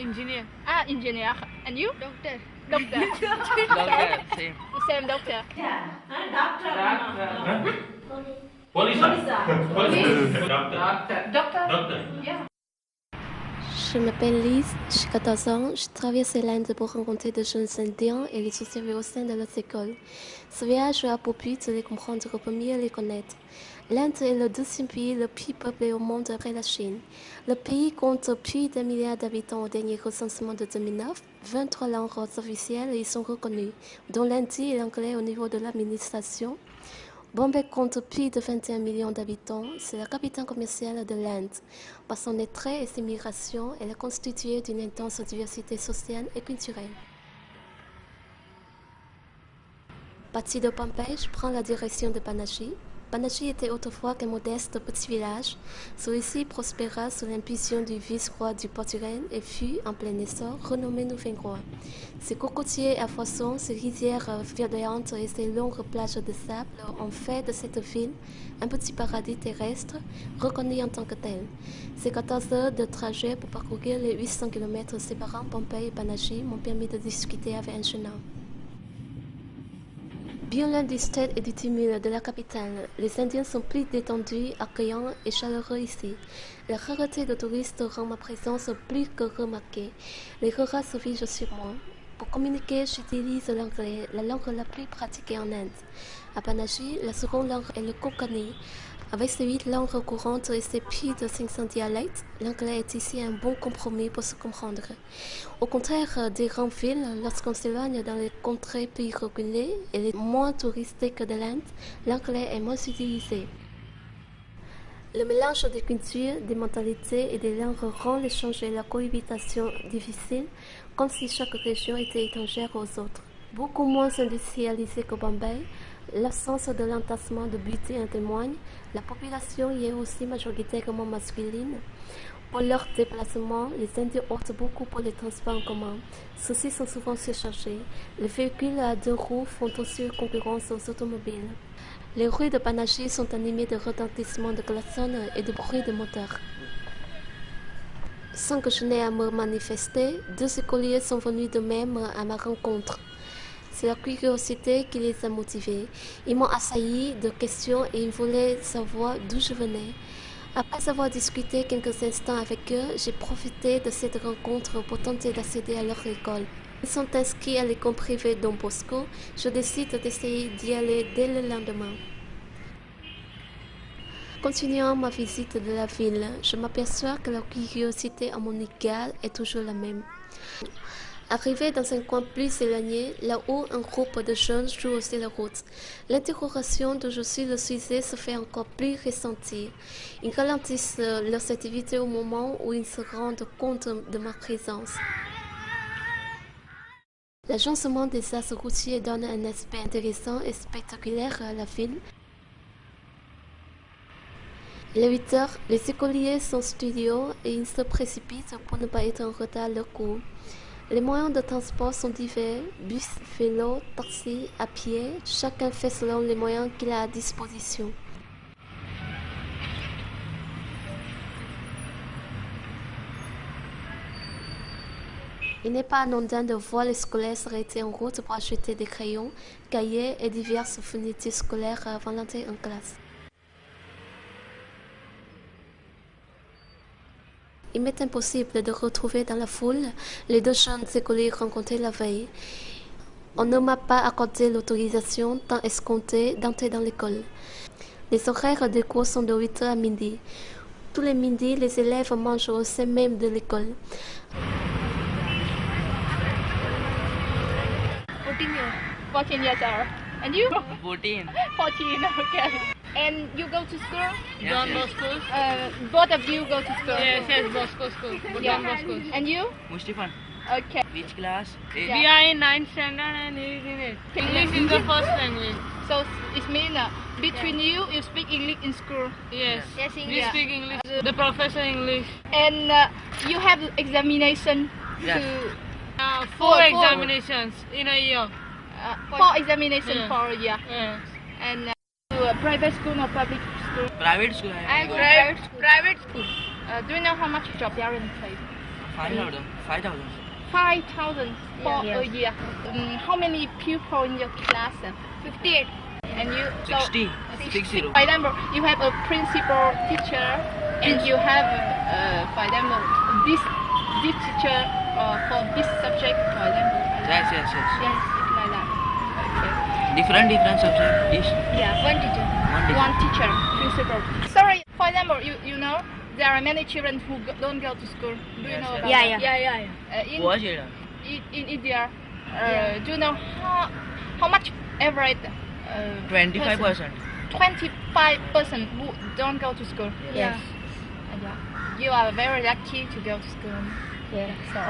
Engineer. Ah, engineer. And you? Doctor. Doctor. Doctor. Same. Same doctor. Doctor. Police. Doctor. Doctor. Yeah. Je m'appelle Lise, j'ai 14 ans, je traversais l'Inde pour rencontrer de jeunes Indiens et les observer au sein de notre école. Ce voyage a pour but de les comprendre pour mieux les connaître. L'Inde est le deuxième pays le plus peuplé au monde après la Chine. Le pays compte plus d'un milliard d'habitants au dernier recensement de 2009. 23 langues officielles y sont reconnues, dont l'hindi et l'anglais au niveau de l'administration. Bombay compte plus de 21 millions d'habitants. C'est la capitale commerciale de l'Inde. Par son attrait et ses migrations, elle est constituée d'une intense diversité sociale et culturelle. Parti de Bombay, je prends la direction de Panaji. Panaji était autrefois qu'un modeste petit village. Celui-ci prospéra sous l'impulsion du vice-roi du Portugal et fut, en plein essor, renommé Nouveau-Roi. Ses cocotiers à poissons, ses rizières verdoyantes et ses longues plages de sable ont fait de cette ville un petit paradis terrestre, reconnu en tant que tel. Ces 14 heures de trajet pour parcourir les 800 km séparant Bombay et Panaji m'ont permis de discuter avec un jeune homme. Bien loin du stress et du tumulte de la capitale, les Indiens sont plus détendus, accueillants et chaleureux ici. La rareté de touristes rend ma présence plus que remarquée. Les regards se figent sur moi. Pour communiquer, j'utilise l'anglais, la langue la plus pratiquée en Inde. À Panaji, la seconde langue est le konkani. Avec ses 8 langues courantes et ses plus de 500 dialectes, l'anglais est ici un bon compromis pour se comprendre. Au contraire des grandes villes, lorsqu'on s'éloigne dans les contrées plus reculées et les moins touristiques de l'Inde, l'anglais est moins utilisé. Le mélange des cultures, des mentalités et des langues rend l'échange et la cohabitation difficiles, comme si chaque région était étrangère aux autres. Beaucoup moins industrialisée que Bombay, l'absence de l'entassement de beauté en témoigne. La population y est aussi majoritairement masculine. Pour leurs déplacements, les Indiens optent beaucoup pour les transports en commun. Ceux-ci sont souvent surchargés. Les véhicules à 2 roues font aussi concurrence aux automobiles. Les rues de Panaji sont animées de retentissements de klaxons et de bruits de moteurs. Sans que je n'aie à me manifester, 2 écoliers sont venus de même à ma rencontre. C'est la curiosité qui les a motivés. Ils m'ont assailli de questions et ils voulaient savoir d'où je venais. Après avoir discuté quelques instants avec eux, j'ai profité de cette rencontre pour tenter d'accéder à leur école. Ils sont inscrits à l'école privée Don Bosco. Je décide d'essayer d'y aller dès le lendemain. Continuant ma visite de la ville, je m'aperçois que la curiosité à mon égard est toujours la même. Arrivé dans un coin plus éloigné, là où un groupe de jeunes joue aussi la route, l'interrogation dont je suis le sujet se fait encore plus ressentir. Ils ralentissent leurs activités au moment où ils se rendent compte de ma présence. L'agencement des axes routiers donne un aspect intéressant et spectaculaire à la ville. Il est 8 heures, les écoliers sont studieux et ils se précipitent pour ne pas être en retard à leur cours. Les moyens de transport sont divers, bus, vélo, taxi, à pied, chacun fait selon les moyens qu'il a à disposition. Il n'est pas anodin de voir les scolaires s'arrêter en route pour acheter des crayons, cahiers et diverses fournitures scolaires avant l'entrée en classe. Il m'est impossible de retrouver dans la foule les 2 jeunes écoliers rencontrés la veille. On ne m'a pas accordé l'autorisation tant escomptée d'entrer dans l'école. Les horaires des cours sont de 8h à midi. Tous les midis, les élèves mangent au sein même de l'école. 14 years old. And you? 14. 14, okay. And you go to school? Don Bosco. Both of you go to school? Yes, Bosco school. Don Bosco. And you? Mustifan. Okay. Which class? Yeah. We are in 9th standard and he is in it. English is the first language. So it means between you speak English in school? Yes. Yes, We speak English. The professor English. And you have examination Yes. to... 4 examinations in a year. 4 examinations Yeah. for a year. Yes. And to a private school or public school? Private school. Private school. Do you know how much your parents pay? 5,000. 5,000. 5,000 for Yeah. a year. How many people in your class? 58. And you 60. 60. For example, you have a principal teacher, and you have, for example, this teacher for this subject, for example. Yes. Yes, it's like that. Okay. Different subject. Yes. Yeah, One teacher. one teacher, principal. Sorry, for example, you know there are many children who don't go to school. Do you Yes, know yes. about Yeah, that? yeah. Của chị là In India, do you know how much average? 25%. 25% who don't go to school. Yeah. Yeah. You are very lucky to go to school. Yeah. So.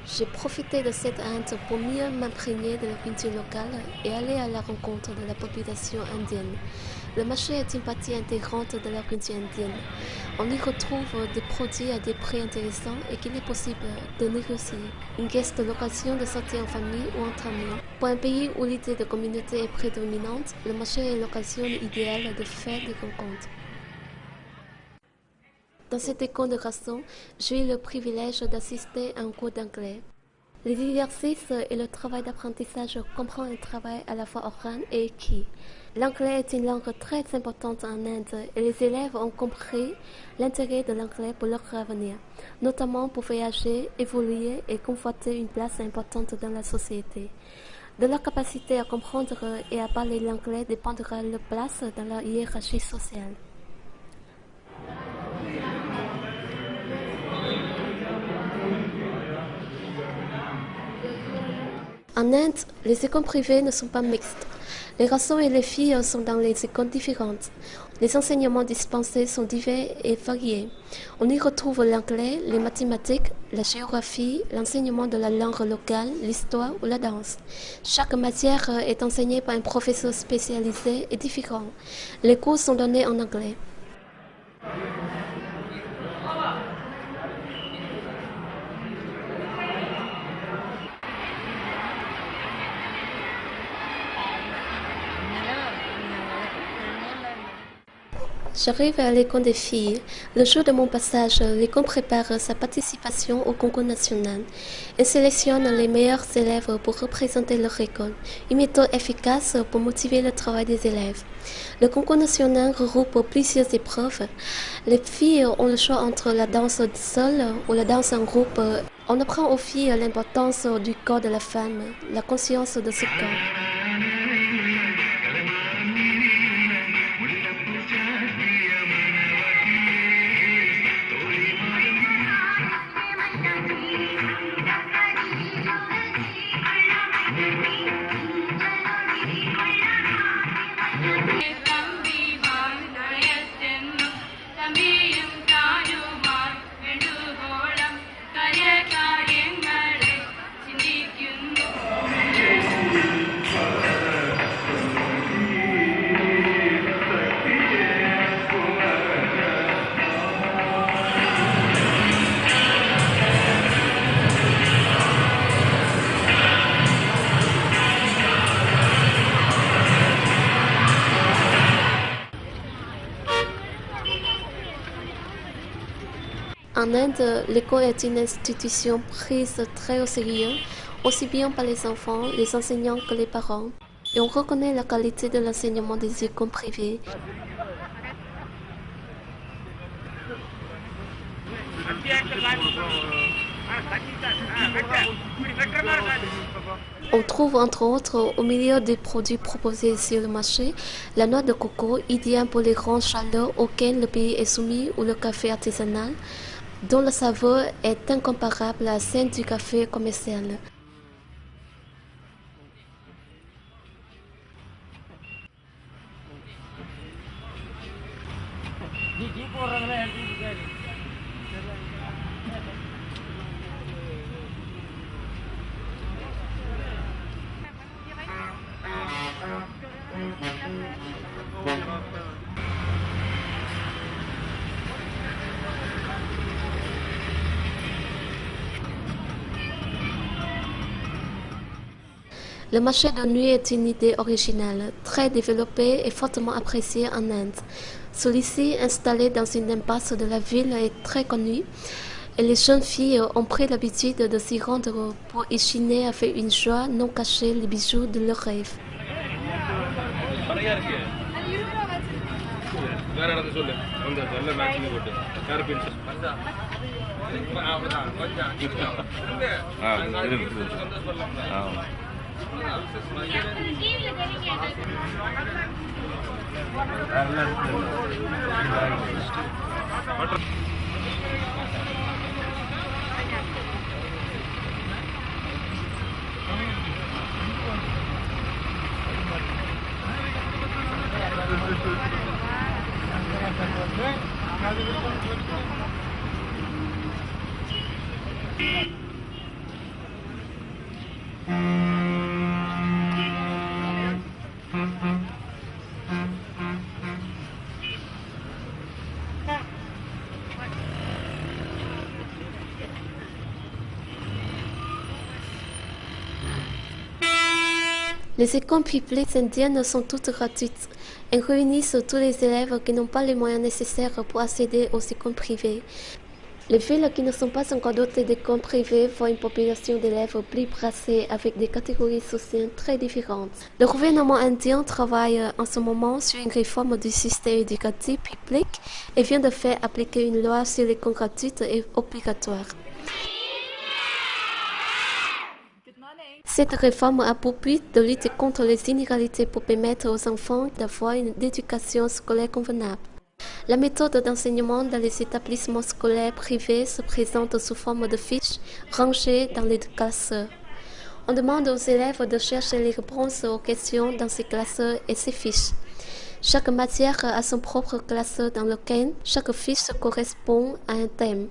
J'ai profité de cette halte pour mieux m'imprégner de la culture locale et aller à la rencontre de la population indienne. Le marché est une partie intégrante de la culture indienne. On y retrouve des produits à des prix intéressants et qu'il est possible de négocier. Une caisse de location de sortir en famille ou entre amis. Pour un pays où l'idée de communauté est prédominante, le marché est l'occasion idéale de faire des rencontres. Dans cette école de garçons, j'ai eu le privilège d'assister à un cours d'anglais. Les exercices et le travail d'apprentissage comprennent un travail à la fois oral et écrit. L'anglais est une langue très importante en Inde et les élèves ont compris l'intérêt de l'anglais pour leur avenir, notamment pour voyager, évoluer et conforter une place importante dans la société. De leur capacité à comprendre et à parler l'anglais dépendra leur place dans la hiérarchie sociale. En Inde, les écoles privées ne sont pas mixtes. Les garçons et les filles sont dans les écoles différentes. Les enseignements dispensés sont divers et variés. On y retrouve l'anglais, les mathématiques, la géographie, l'enseignement de la langue locale, l'histoire ou la danse. Chaque matière est enseignée par un professeur spécialisé et différent. Les cours sont donnés en anglais. J'arrive à l'école des filles. Le jour de mon passage, l'école prépare sa participation au concours national et sélectionne les meilleurs élèves pour représenter leur école. Une méthode efficace pour motiver le travail des élèves. Le concours national regroupe plusieurs épreuves. Les filles ont le choix entre la danse seule ou la danse en groupe. On apprend aux filles l'importance du corps de la femme, la conscience de ce corps. En Inde, l'école est une institution prise très au sérieux, aussi bien par les enfants, les enseignants que les parents, et on reconnaît la qualité de l'enseignement des écoles privées. On trouve entre autres au milieu des produits proposés sur le marché la noix de coco, idéale pour les grandes chaleurs auxquelles le pays est soumis, ou le café artisanal, dont la saveur est incomparable à celle du café commercial. Le marché de nuit est une idée originale, très développée et fortement appréciée en Inde. Celui-ci, installé dans une impasse de la ville, est très connu et les jeunes filles ont pris l'habitude de s'y rendre pour y chiner avec une joie non cachée les bijoux de leurs rêves. Les écoles publiques indiennes sont toutes gratuites. Elles réunissent tous les élèves qui n'ont pas les moyens nécessaires pour accéder aux écoles privées. Les villes qui ne sont pas encore dotées d'écoles privées voient une population d'élèves plus brassée avec des catégories sociales très différentes. Le gouvernement indien travaille en ce moment sur une réforme du système éducatif public et vient de faire appliquer une loi sur l'école gratuite et obligatoire. Cette réforme a pour but de lutter contre les inégalités pour permettre aux enfants d'avoir une éducation scolaire convenable. La méthode d'enseignement dans les établissements scolaires privés se présente sous forme de fiches rangées dans les classeurs. On demande aux élèves de chercher les réponses aux questions dans ces classeurs et ces fiches. Chaque matière a son propre classeur dans lequel chaque fiche correspond à un thème.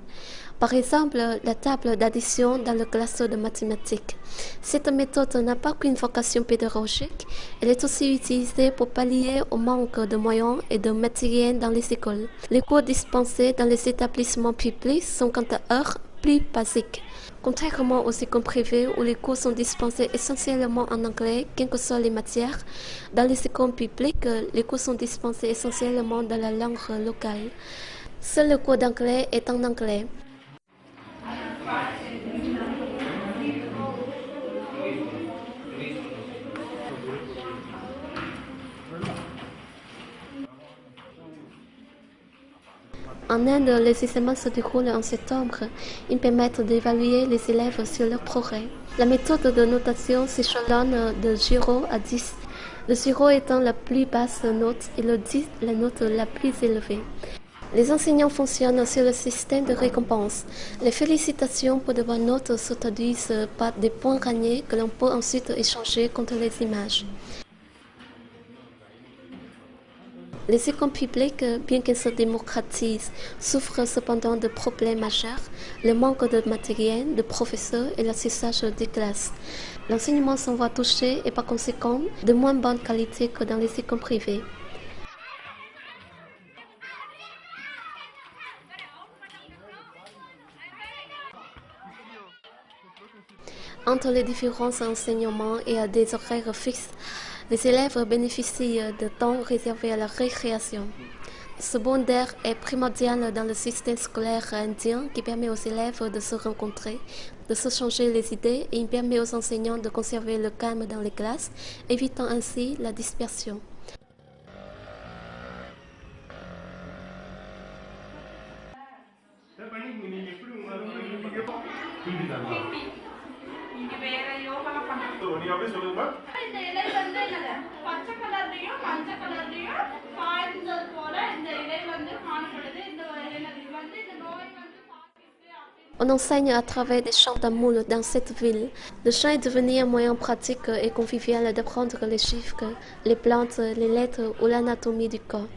Par exemple, la table d'addition dans le classeur de mathématiques. Cette méthode n'a pas qu'une vocation pédagogique, elle est aussi utilisée pour pallier au manque de moyens et de matériel dans les écoles. Les cours dispensés dans les établissements publics sont quant à eux plus basiques. Contrairement aux écoles privées où les cours sont dispensés essentiellement en anglais, quelles que soient les matières, dans les écoles publiques, les cours sont dispensés essentiellement dans la langue locale. Seul le cours d'anglais est en anglais. En Inde, les examens se déroulent en septembre. Ils permettent d'évaluer les élèves sur leur progrès. La méthode de notation s'échelonne de 0 à 10. Le 0 étant la plus basse note et le 10 la note la plus élevée. Les enseignants fonctionnent sur le système de récompense. Les félicitations pour de bonnes notes se traduisent par des points gagnés que l'on peut ensuite échanger contre les images. Les écoles publiques, bien qu'elles se démocratisent, souffrent cependant de problèmes majeurs, le manque de matériel, de professeurs et l'assistance des classes. L'enseignement s'en voit touché et par conséquent de moins bonne qualité que dans les écoles privées. Entre les différents enseignements et à des horaires fixes, les élèves bénéficient de temps réservé à la récréation. Ce bond d'air est primordial dans le système scolaire indien qui permet aux élèves de se rencontrer, de se changer les idées et il permet aux enseignants de conserver le calme dans les classes, évitant ainsi la dispersion. On enseigne à travers des champs d'amour dans cette ville. Le chant est devenu un moyen pratique et convivial d'apprendre les chiffres, les plantes, les lettres ou l'anatomie du corps.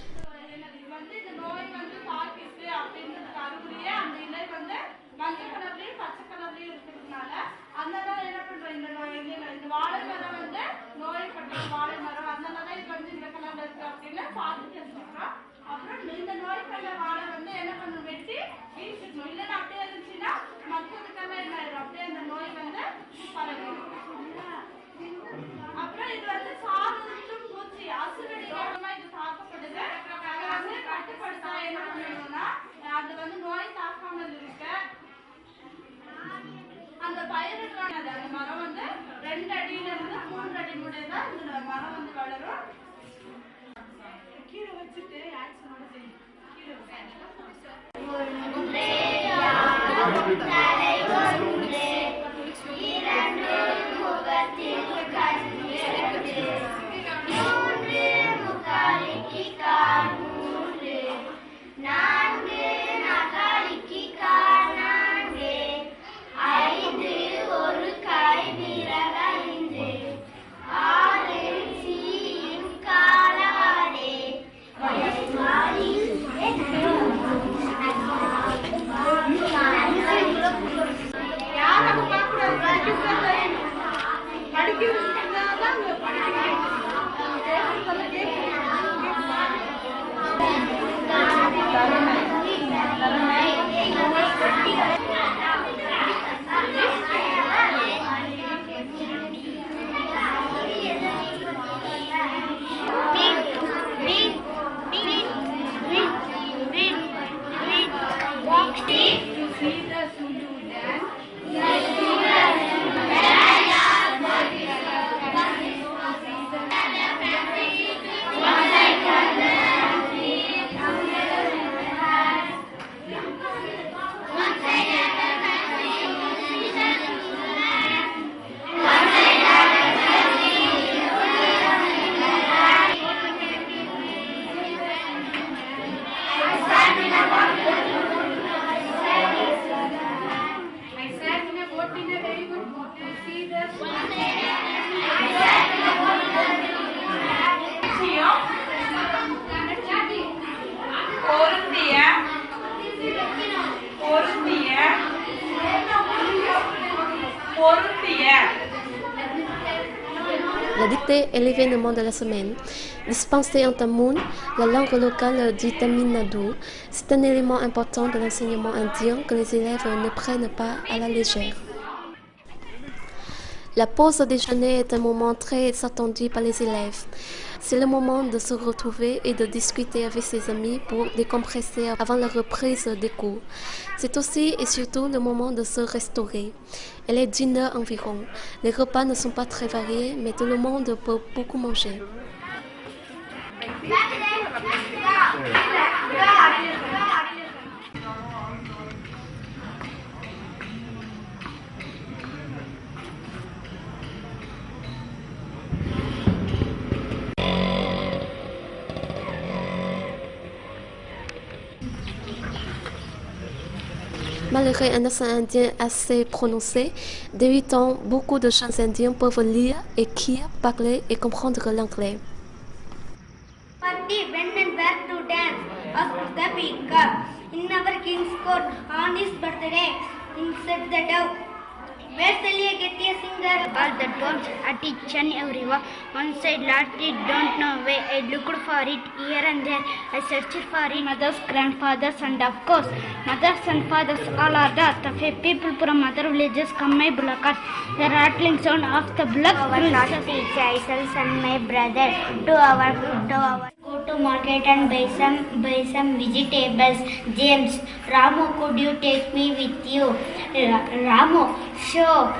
La dictée est l'événement de la semaine. Dispensée en tamoul, la langue locale du Tamil Nadu, c'est un élément important de l'enseignement indien que les élèves ne prennent pas à la légère. La pause déjeuner est un moment très attendu par les élèves. C'est le moment de se retrouver et de discuter avec ses amis pour décompresser avant la reprise des cours. C'est aussi et surtout le moment de se restaurer. Elle est d'1 heure environ. Les repas ne sont pas très variés, mais tout le monde peut beaucoup manger. Malgré un accent indien assez prononcé, débutant, beaucoup de jeunes indiens peuvent lire, écrire, parler et comprendre l'anglais. Party went and back to dance, asked the peacock. In our king's court, on his birthday, said the dove. Where shall you get a singer? All the tones at each and every one. One side lost it, don't know where. I looked for it here and there. I searched for it. Mothers, grandfathers, and of course, mothers and fathers all are the people from other villages come my bullock. The rattling sound of the bullock. Our class teacher, myself and my brother, to our go to market and buy some vegetables. James, Ramu, could you take me with you? Ramu, sure.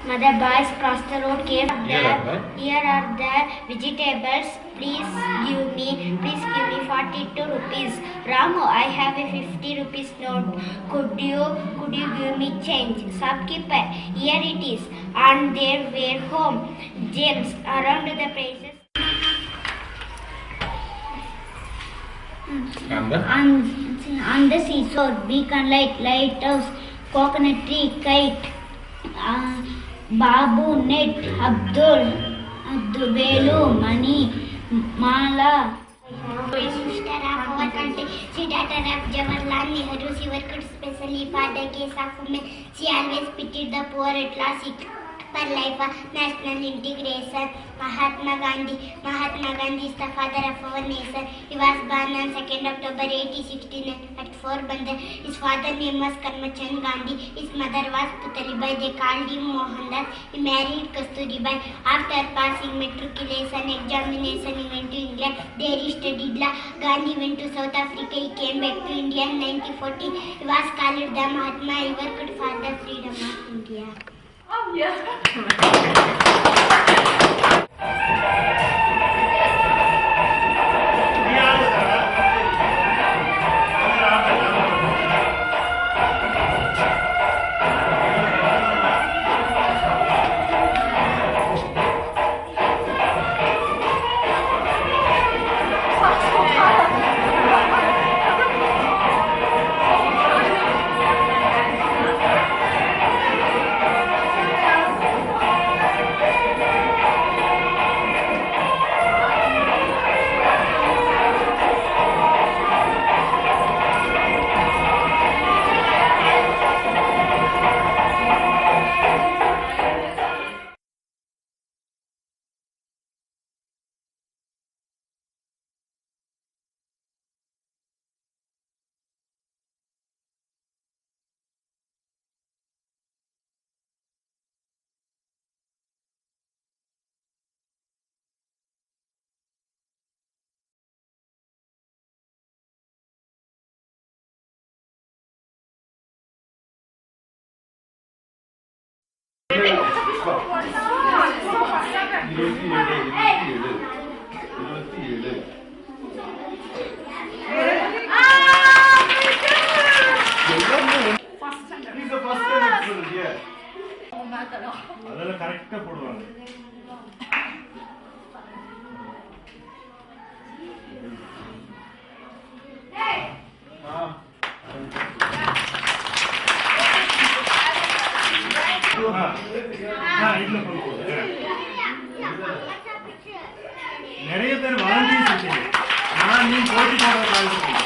Mother boys cross the road came there. Here are the vegetables. Please give me 42 rupees. Ramu, I have a 50 rupees note. Could you give me change? Shopkeeper, here it is. And they were home. James, around the prices. On the seashore, beacon light, lighthouse, coconut tree, kite, Babu, net, Abdul, Velu, Mani, Mala. Sister of our country, she daughter of Jawaharlal Nehru. She worked specially for the case of women. She always pitied the poor at last. For life, national integration. Mahatma Gandhi is the father of our nation. He was born on 2nd October 1869 at Porbandar. His father's name was Karmachand Gandhi. His mother was Putalibai. They called him Mohandas. He married Kasturibai. After passing matriculation examination, he went to England. There he studied law. Gandhi went to South Africa. He came back to India in 1940. He was called the Mahatma. He worked for the freedom of India. அதெல்லாம் கரெக்டா போடுவாங்க. நிறைய பேர் வாலண்டியர்ஸ் இருக்கீங்க. நான் நீ போட்டி போடுற